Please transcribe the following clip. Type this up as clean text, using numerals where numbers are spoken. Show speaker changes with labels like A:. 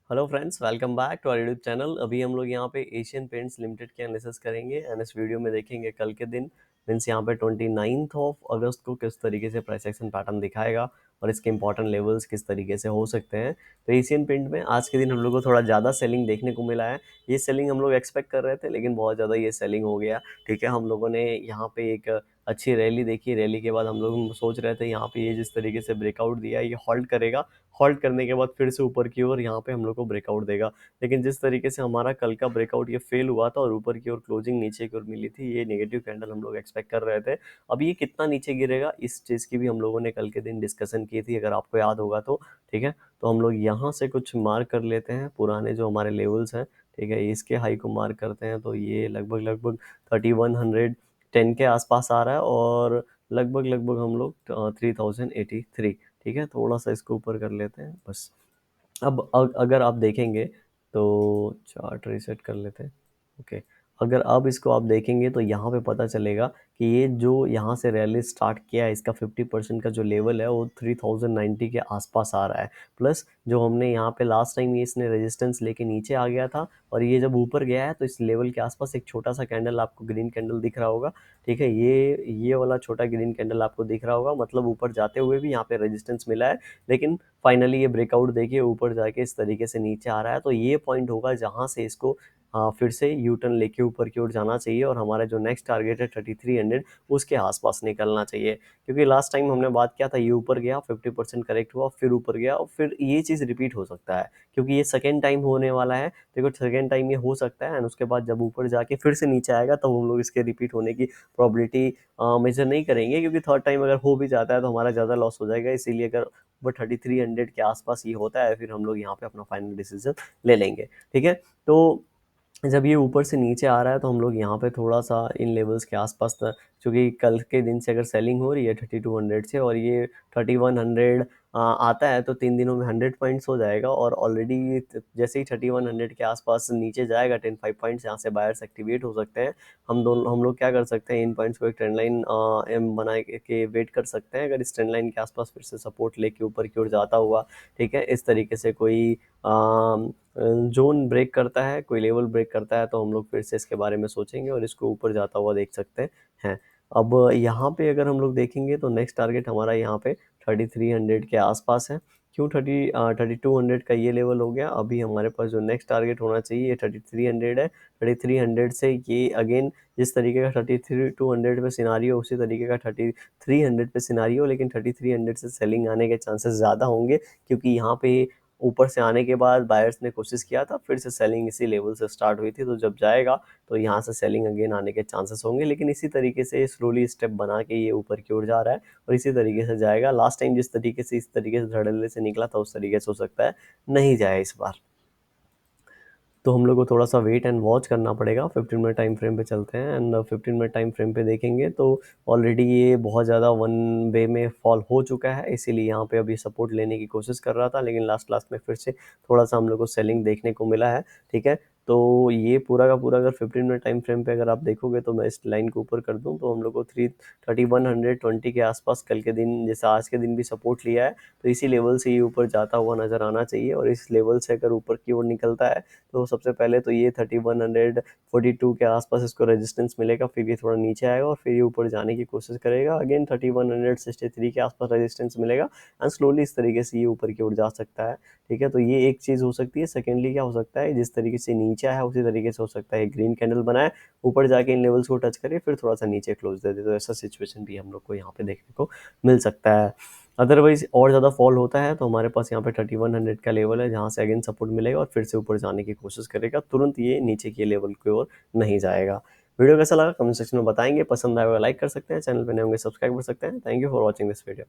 A: Hello friends, welcome back to our YouTube channel. अभी हम लोग यहाँ पे एशियन पेंट्स लिमिटेड के एनालिसिस करेंगे एंड इस वीडियो में देखेंगे कल के दिन मीन्स यहाँ पे 29th ऑफ अगस्त को किस तरीके से प्राइस एक्शन पैटर्न दिखाएगा और इसके इंपॉर्टेंट लेवल्स किस तरीके से हो सकते हैं। तो एशियन पेंट में आज के दिन हम लोग को थोड़ा ज़्यादा सेलिंग देखने को मिला है। ये सेलिंग हम लोग एक्सपेक्ट कर रहे थे लेकिन बहुत ज़्यादा ये सेलिंग हो गया। ठीक है, हम लोगों ने यहाँ पे एक अच्छी रैली देखी। रैली के बाद हम लोग सोच रहे थे यहाँ पे ये जिस तरीके से ब्रेकआउट दिया ये हॉल्ट करेगा, हॉल्ट करने के बाद फिर से ऊपर की ओर यहाँ पे हम लोग को ब्रेकआउट देगा। लेकिन जिस तरीके से हमारा कल का ब्रेकआउट ये फेल हुआ था और ऊपर की ओर क्लोजिंग नीचे की ओर मिली थी, ये नेगेटिव कैंडल हम लोग एक्सपेक्ट कर रहे थे। अब ये कितना नीचे गिरेगा इस चीज़ की भी हम लोगों ने कल के दिन डिस्कशन की थी, अगर आपको याद होगा तो। ठीक है, तो हम लोग यहाँ से कुछ मार्क कर लेते हैं पुराने जो हमारे लेवल्स हैं। ठीक है, इसके हाई को मार्क करते हैं तो ये लगभग लगभग 3110 के आसपास आ रहा है और लगभग लगभग हम लोग 3083। ठीक है, थोड़ा सा इसको ऊपर कर लेते हैं बस। अब अगर आप देखेंगे तो चार्ट रीसेट कर लेते हैं। ओके, अगर अब इसको आप देखेंगे तो यहाँ पे पता चलेगा कि ये जो यहाँ से रैली स्टार्ट किया है इसका 50% का जो लेवल है वो 3090 के आसपास आ रहा है। प्लस जो हमने यहाँ पे लास्ट टाइम ये इसने रेजिस्टेंस लेके नीचे आ गया था और ये जब ऊपर गया है तो इस लेवल के आसपास एक छोटा सा कैंडल आपको ग्रीन कैंडल दिख रहा होगा। ठीक है, ये वाला छोटा ग्रीन कैंडल आपको दिख रहा होगा, मतलब ऊपर जाते हुए भी यहाँ पे रेजिस्टेंस मिला है लेकिन फाइनली ये ब्रेकआउट देखिए ऊपर जाके इस तरीके से नीचे आ रहा है। तो ये पॉइंट होगा जहाँ से इसको फिर से यू टर्न लेके ऊपर की ओर जाना चाहिए और हमारा जो नेक्स्ट टारगेट है 3300 उसके आसपास निकलना चाहिए। क्योंकि लास्ट टाइम हमने बात किया था ये ऊपर गया, 50% करेक्ट हुआ, फिर ऊपर गया और फिर ये चीज़ रिपीट हो सकता है क्योंकि ये सेकेंड टाइम होने वाला है। देखो सेकेंड टाइम ये हो सकता है एंड उसके बाद जब ऊपर जाके फिर से नीचे आएगा तो हम लोग इसके रिपीट होने की प्रॉबिलिटी मेजर नहीं करेंगे, क्योंकि थर्ड टाइम अगर हो भी जाता है तो हमारा ज़्यादा लॉस हो जाएगा। इसीलिए अगर वो 3300 के आसपास ये होता है फिर हम लोग यहाँ पे अपना फाइनल डिसीजन ले लेंगे। ठीक है, तो जब ये ऊपर से नीचे आ रहा है तो हम लोग यहाँ पे थोड़ा सा इन लेवल्स के आसपास था, क्योंकि कल के दिन से अगर सेलिंग हो रही है 3200 से और ये 3100 आता है तो 3 दिनों में 100 पॉइंट्स हो जाएगा और ऑलरेडी जैसे ही 3100 के आसपास नीचे जाएगा 10-5 पॉइंट्स यहाँ से बायर्स एक्टिवेट हो सकते हैं। हम लोग क्या कर सकते हैं, इन पॉइंट्स को एक ट्रेंड लाइन एम बना के वेट कर सकते हैं। अगर इस ट्रेंड लाइन के आसपास फिर से सपोर्ट लेके ऊपर की ओर जाता हुआ, ठीक है, इस तरीके से कोई जोन ब्रेक करता है, कोई लेवल ब्रेक करता है तो हम लोग फिर से इसके बारे में सोचेंगे और इसको ऊपर जाता हुआ देख सकते हैं। अब यहाँ पे अगर हम लोग देखेंगे तो नेक्स्ट टारगेट हमारा यहाँ पे 3300 के आसपास है। क्यों 3200 का ये लेवल हो गया, अभी हमारे पास जो नेक्स्ट टारगेट होना चाहिए ये 3300 है। 3300 से ये अगेन जिस तरीके का 3200 पे सिनारियो उसी तरीके का 3300 पे सिनारियो, लेकिन 3300 से सेलिंग आने के चांसेस ज़्यादा होंगे क्योंकि यहाँ पे ऊपर से आने के बाद बायर्स ने कोशिश किया था, फिर से सेलिंग इसी लेवल से स्टार्ट हुई थी। तो जब जाएगा तो यहाँ से सेलिंग अगेन आने के चांसेस होंगे, लेकिन इसी तरीके से स्लोली स्टेप बना के ये ऊपर की ओर जा रहा है और इसी तरीके से जाएगा। लास्ट टाइम जिस तरीके से इस तरीके से धड़ल्ले से निकला था उस तरीके से हो सकता है नहीं जाए इस बार। तो हम लोग को थोड़ा सा वेट एंड वॉच करना पड़ेगा। 15 मिनट टाइम फ्रेम पे चलते हैं एंड 15 मिनट टाइम फ्रेम पे देखेंगे तो ऑलरेडी ये बहुत ज़्यादा वन वे में फॉल हो चुका है, इसीलिए यहाँ पे अभी सपोर्ट लेने की कोशिश कर रहा था लेकिन लास्ट में फिर से थोड़ा सा हम लोग को सेलिंग देखने को मिला है। ठीक है, तो ये पूरा का पूरा अगर 15 मिनट टाइम फ्रेम पे अगर आप देखोगे तो मैं इस लाइन को ऊपर कर दूँ तो हम लोग को 3120 के आसपास कल के दिन जैसा आज के दिन भी सपोर्ट लिया है तो इसी लेवल से ये ऊपर जाता हुआ नज़र आना चाहिए। और इस लेवल से अगर ऊपर की ओर निकलता है तो सबसे पहले तो ये 3142 के आसपास इसको रेजिस्टेंस मिलेगा, फिर ये थोड़ा नीचे आएगा और फिर ये ऊपर जाने की कोशिश करेगा। अगेन 3163 के आसपास रेजिस्टेंस मिलेगा एंड स्लोली इस तरीके से ये ऊपर की ओर जा सकता है। ठीक है, तो ये एक चीज़ हो सकती है। सेकेंडली क्या हो सकता है, जिस तरीके से नीचे आया उसी तरीके से हो सकता है ग्रीन कैंडल बनाए, ऊपर जाके इन लेवल्स को टच करे, फिर थोड़ा सा नीचे क्लोज दे दे। तो ऐसा सिचुएशन भी हम लोग को यहाँ पे देखने को मिल सकता है। अदरवाइज और ज़्यादा फॉल होता है तो हमारे पास यहाँ पे 3100 का लेवल है जहाँ से अगेन सपोर्ट मिलेगा और फिर से ऊपर जाने की कोशिश करेगा, तुरंत ये नीचे के लेवल की ओर नहीं जाएगा। वीडियो कैसा लगा कमेंट सेक्शन में बताएंगे, पसंद आएगा लाइक कर सकते हैं, चैनल पर नए होंगे सब्सक्राइब कर सकते हैं। Thank you for watching this video.